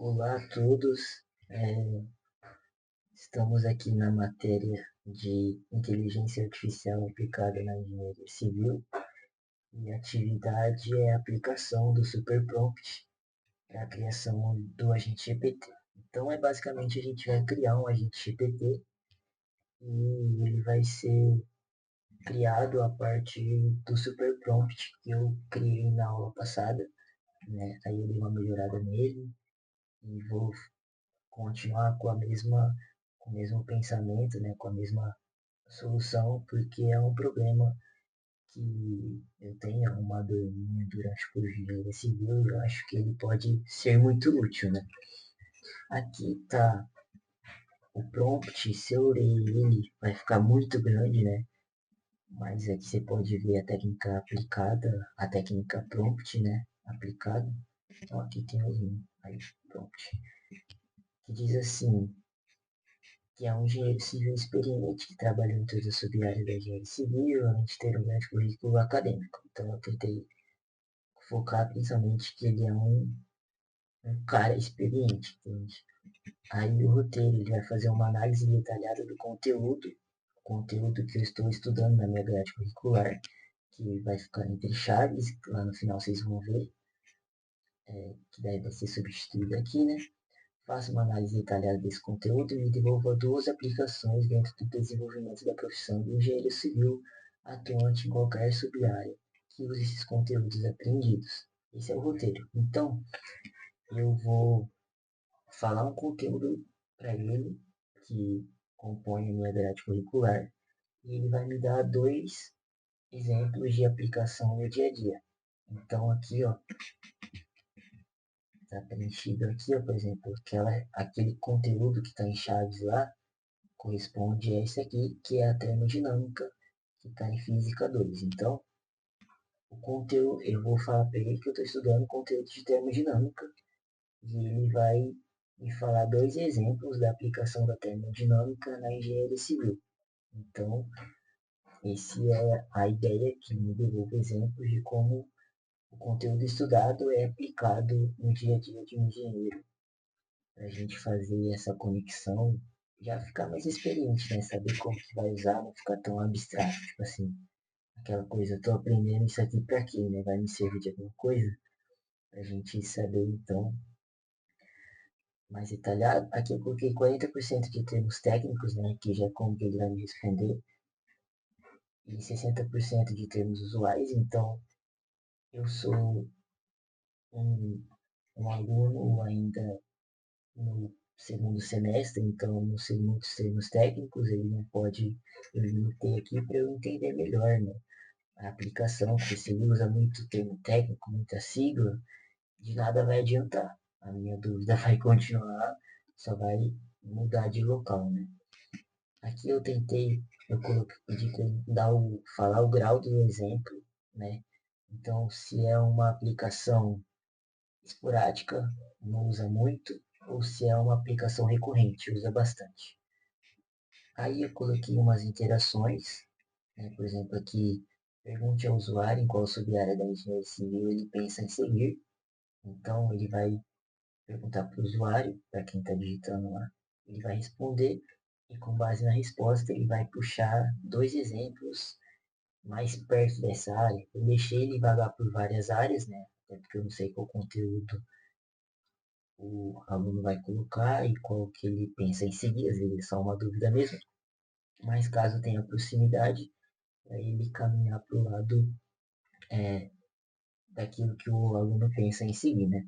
Olá a todos, estamos aqui na matéria de inteligência artificial aplicada na engenharia civil e a atividade é a aplicação do superprompt para a criação do agente GPT. Então basicamente a gente vai criar um agente GPT e ele vai ser criado a partir do superprompt que eu criei na aula passada, né? Aí eu dei uma melhorada nele e vou continuar com o mesmo pensamento, né, com a mesma solução, porque é um problema que eu tenho arrumado durante o curso de engenharia civil e eu acho que ele pode ser muito útil, né? Aqui está o prompt, se eu ler ele vai ficar muito grande, né? Mas aqui você pode ver a técnica aplicada, a técnica prompt, né? Aplicada. Então aqui tem o link, aí, prompt, que diz assim, que é um engenheiro civil experiente que trabalhou em toda a sub-área da engenharia civil, além de ter um grande currículo acadêmico. Então eu tentei focar principalmente que ele é um cara experiente, entende? Aí o roteiro, ele vai fazer uma análise detalhada do conteúdo que eu estou estudando na minha grade curricular, que vai ficar entre chaves, que lá no final vocês vão ver, que daí vai ser substituído aqui, né? Faça uma análise detalhada desse conteúdo e me devolva duas aplicações dentro do desenvolvimento da profissão de engenheiro civil atuante em qualquer sub-área que use esses conteúdos aprendidos. Esse é o roteiro. Então, eu vou falar um conteúdo para ele que compõe a minha grade curricular e ele vai me dar dois exemplos de aplicação no dia a dia. Então, aqui, ó, está preenchido aqui, ó, por exemplo, aquele conteúdo que está em chaves lá, corresponde a esse aqui, que é a termodinâmica, que está em Física 2. Então, o conteúdo, eu vou falar para ele que eu estou estudando conteúdo de termodinâmica, e ele vai me falar dois exemplos da aplicação da termodinâmica na engenharia civil. Então, essa é a ideia que me devolve exemplos de como o conteúdo estudado é aplicado no dia a dia de um engenheiro, para a gente fazer essa conexão, já ficar mais experiente, né? Saber como que vai usar, não ficar tão abstrato, tipo assim, aquela coisa, eu tô aprendendo isso aqui pra quê, né? Vai me servir de alguma coisa? Pra gente saber, então, mais detalhado. Aqui eu coloquei 40% de termos técnicos, né? Que já é como que ele vai me responder. E 60% de termos usuais. Então, eu sou um, um aluno ainda no segundo semestre, então não sei muitos termos técnicos, ele não pode, ele me ter aqui para eu entender melhor, né? A aplicação, porque se ele usa muito termo técnico, muita sigla, de nada vai adiantar. A minha dúvida vai continuar, só vai mudar de local, né? Aqui eu coloquei, pedi para ele falar o grau do exemplo, né? Então, se é uma aplicação esporádica, não usa muito, ou se é uma aplicação recorrente, usa bastante. Aí eu coloquei umas interações, né? Por exemplo, aqui, pergunte ao usuário em qual sub-área da engenharia civil ele pensa em seguir. Então, ele vai perguntar para o usuário, para quem está digitando lá, ele vai responder e com base na resposta ele vai puxar dois exemplos mais perto dessa área. Eu deixei ele vagar por várias áreas, né? Até porque eu não sei qual conteúdo o aluno vai colocar e qual que ele pensa em seguir, às vezes é só uma dúvida mesmo. Mas caso tenha proximidade, aí ele caminhar para o lado daquilo que o aluno pensa em seguir, né?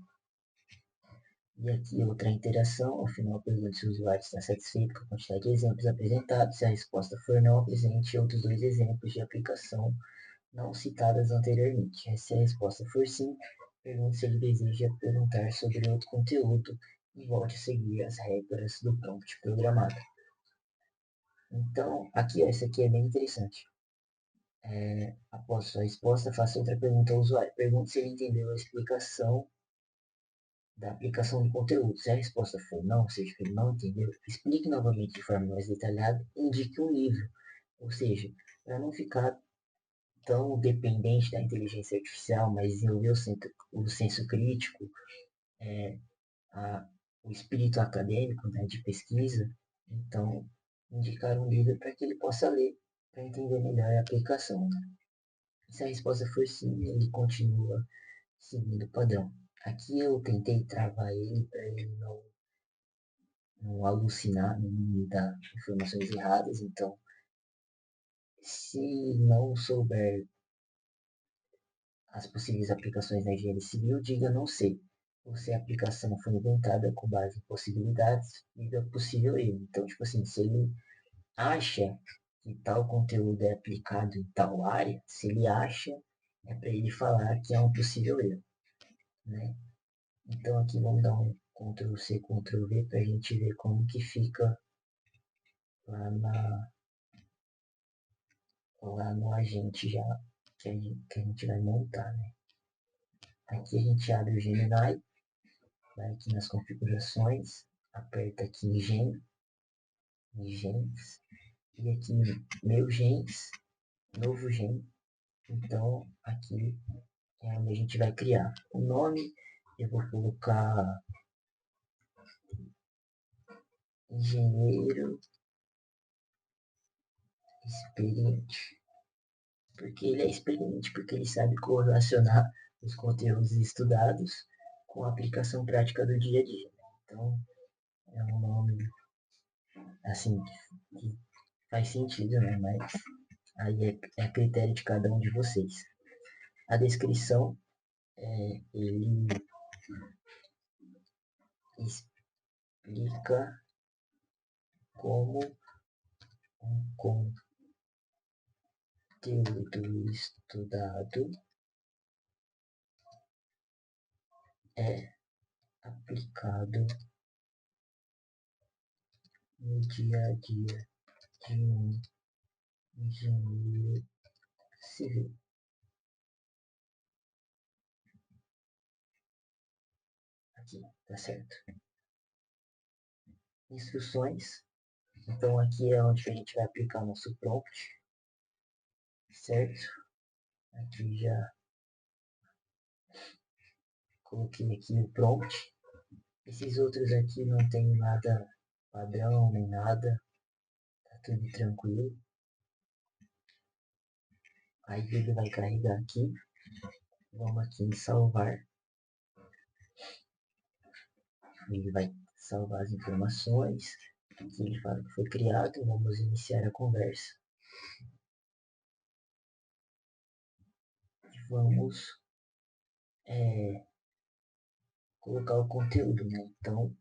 E aqui outra interação, ao final pergunte se o usuário está satisfeito com a quantidade de exemplos apresentados. Se a resposta for não, apresente outros dois exemplos de aplicação não citadas anteriormente. Se a resposta for sim, pergunte se ele deseja perguntar sobre outro conteúdo e volte a seguir as regras do prompt programado. Então, aqui, essa aqui é bem interessante. Após sua resposta, faça outra pergunta ao usuário. Pergunte se ele entendeu a explicação da aplicação de conteúdo. Se a resposta for não, ou seja, que ele não entendeu, explique novamente de forma mais detalhada e indique um livro. Ou seja, para não ficar tão dependente da inteligência artificial, mas desenvolver o senso crítico, a o espírito acadêmico, né, de pesquisa, então indicar um livro para que ele possa ler, para entender melhor a aplicação. Né? Se a resposta for sim, ele continua seguindo o padrão. Aqui eu tentei travar ele para ele não alucinar, não me dar informações erradas, então se não souber as possíveis aplicações da engenharia civil, diga não sei. Ou se a aplicação foi inventada com base em possibilidades, diga possível erro. Então, tipo assim, se ele acha que tal conteúdo é aplicado em tal área, se ele acha, é para ele falar que é um possível erro, né? Então aqui vamos dar um Ctrl C, Ctrl V para a gente ver como que fica lá, lá no agente já que a gente vai montar, né? Aqui a gente abre o Gemini, vai aqui nas configurações, aperta aqui em Gen, em Gens, e aqui Meu Gens, Novo Gen. Então aqui é onde a gente vai criar. O nome eu vou colocar engenheiro experiente. Porque ele é experiente, porque ele sabe correlacionar os conteúdos estudados com a aplicação prática do dia a dia. Então, é um nome, assim, que faz sentido, né? Mas aí é critério de cada um de vocês. A descrição, ele explica como um conteúdo estudado é aplicado no dia a dia de um engenheiro civil. Aqui, tá certo? Instruções. Então aqui é onde a gente vai aplicar nosso prompt, certo? Aqui já coloquei aqui o prompt. Esses outros aqui não tem nada padrão nem nada, tá tudo tranquilo. Aí ele vai carregar aqui. Vamos aqui em salvar. Ele vai salvar as informações. Aqui ele fala que foi criado. Vamos iniciar a conversa. E vamos colocar o conteúdo, né? Então,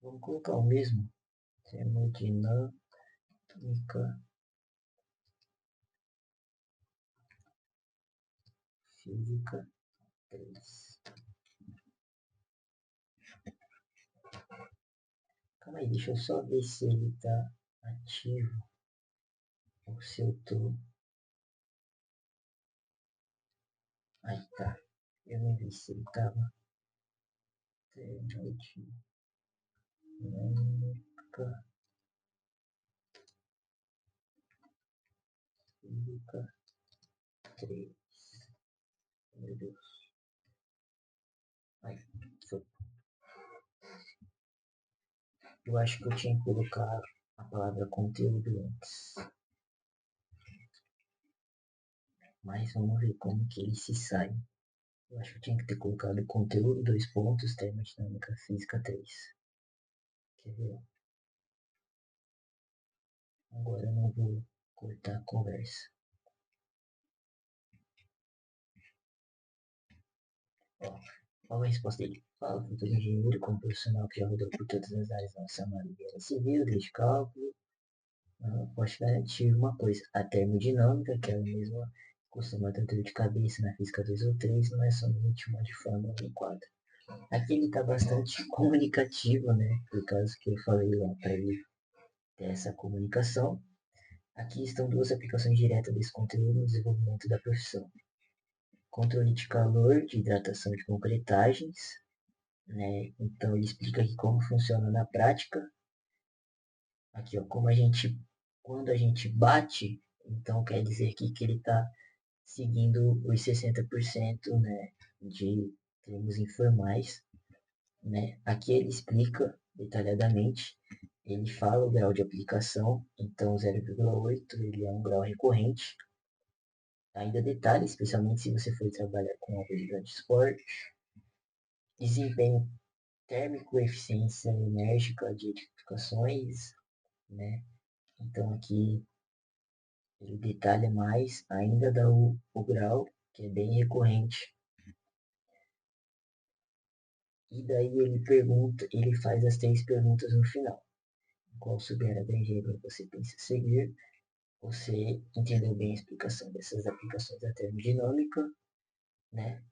vamos colocar o mesmo. Termodinâmica física 3. Calma aí, deixa eu só ver se ele tá ativo ou se eu tô. Aí tá. Eu não vi se ele tava. Termodinâmica física 3. Meu Deus. Aí, foi. Eu acho que eu tinha que colocar a palavra conteúdo antes. Mas vamos ver como que ele se sai. Eu acho que eu tinha que ter colocado conteúdo, 2 pontos, termodinâmica física 3. Quer ver? Agora eu não vou cortar a conversa. Ó, qual a resposta dele? Fala, futuro engenheiro, como profissional que já rodou por todas as áreas da nossa engenharia civil, desde cálculo. Posso garantir uma coisa, a termodinâmica, que é a mesma costuma ter dor de cabeça na física 2 ou 3, não é somente uma de fórmula em quadro. Aqui ele está bastante comunicativo, né? Por causa que eu falei lá para ele ter essa comunicação. Aqui estão 2 aplicações diretas desse conteúdo no desenvolvimento da profissão. Controle de calor, de hidratação de concretagens, né? Então ele explica aqui como funciona na prática. Aqui, ó, quando a gente bate, então quer dizer que ele está seguindo os 60%, né, de termos informais. né? Aqui ele explica detalhadamente, ele fala o grau de aplicação, então 0,8 ele é um grau recorrente. Ainda detalhe, especialmente se você for trabalhar com habilidade de esporte, desempenho térmico, eficiência enérgica de edificações, né? Então aqui ele detalha mais, ainda dá o grau, que é bem recorrente. E daí ele pergunta, ele faz as 3 perguntas no final. Qual subir da engenharia você pensa seguir? Você entendeu bem a explicação dessas aplicações da termodinâmica, né?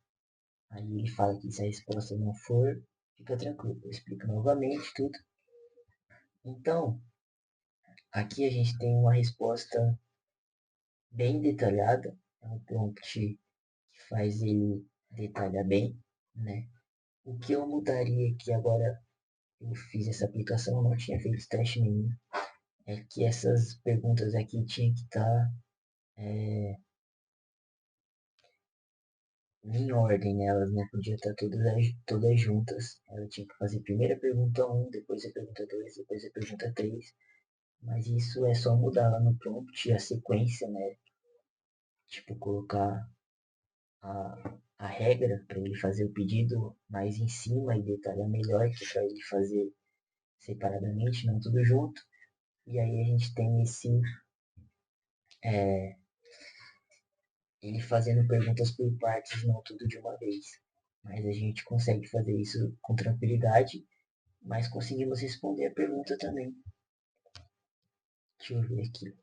Aí ele fala que se a resposta não for, fica tranquilo, eu explico novamente tudo. Então, aqui a gente tem uma resposta bem detalhada, é um prompt que faz ele detalhar bem, né? O que eu mudaria aqui agora, eu fiz essa aplicação, não tinha feito teste nenhum, é que essas perguntas aqui tinham que estar em ordem, elas não podiam estar todas juntas. Ela tinha que fazer primeiro a pergunta 1, depois a pergunta 2, depois a pergunta 3. Mas isso é só mudar lá no prompt a sequência, né? Tipo, colocar a regra para ele fazer o pedido mais em cima e detalhar melhor, que é para ele fazer separadamente, não tudo junto. E aí a gente tem ele fazendo perguntas por partes, não tudo de uma vez. Mas a gente consegue fazer isso com tranquilidade, mas conseguimos responder a pergunta também. Deixa eu ver aqui.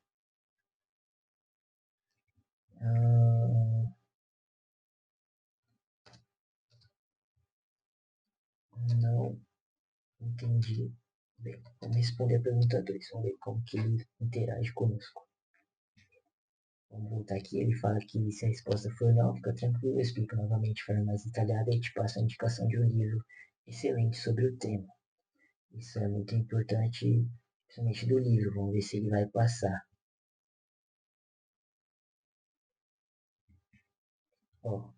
Não entendi. Bem, vamos responder a pergunta 2. Vamos ver como que ele interage conosco. Vamos voltar aqui. Ele fala que se a resposta for não, fica tranquilo. Eu explico novamente de forma mais detalhada e te passo a indicação de um livro excelente sobre o tema. Isso é muito importante, principalmente do livro. Vamos ver se ele vai passar. Ó,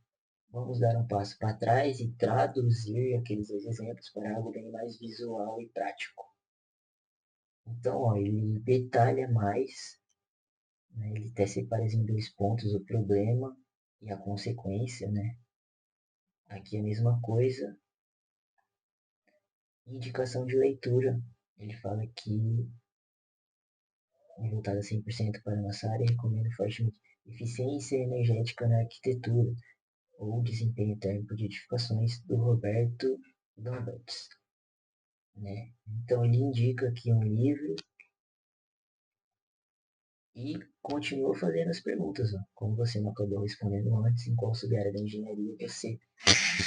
vamos dar um passo para trás e traduzir aqueles dois exemplos para algo bem mais visual e prático. Então, ó, ele detalha mais, né? Ele até separa em 2 pontos o problema e a consequência, né? Aqui é a mesma coisa. Indicação de leitura. Ele fala que é voltada 100% para a nossa área, recomendo fortemente Eficiência Energética na Arquitetura ou Desempenho Térmico de Edificações, do Roberto Lamberts, né? Então ele indica aqui um livro e continua fazendo as perguntas, ó. Como você não acabou respondendo antes, em qual subárea da engenharia você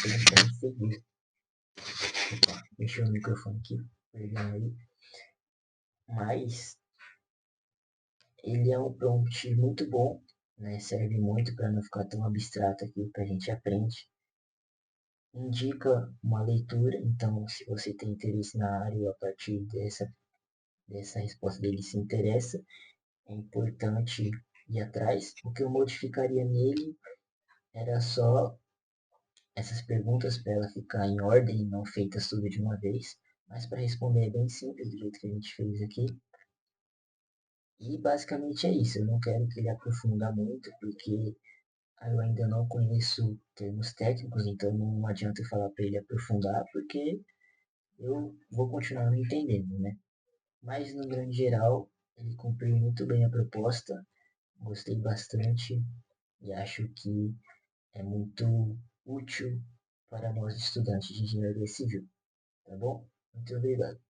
pretende seguir? Opa, deixa o microfone aqui, perdão aí. Mas ele é um prompt muito bom, né? Serve muito para não ficar tão abstrato aqui que a gente aprende. Indica uma leitura, então se você tem interesse na área a partir dessa resposta dele se interessa, é importante ir atrás. O que eu modificaria nele era só essas perguntas para ela ficar em ordem, não feitas tudo de uma vez, mas para responder é bem simples, do jeito que a gente fez aqui. E basicamente é isso, eu não quero que ele aprofunda muito, porque eu ainda não conheço termos técnicos, então não adianta eu falar para ele aprofundar, porque eu vou continuar não entendendo, né? Mas no grande geral, ele cumpriu muito bem a proposta, gostei bastante e acho que é muito útil para nós estudantes de engenharia civil, tá bom? Muito obrigado.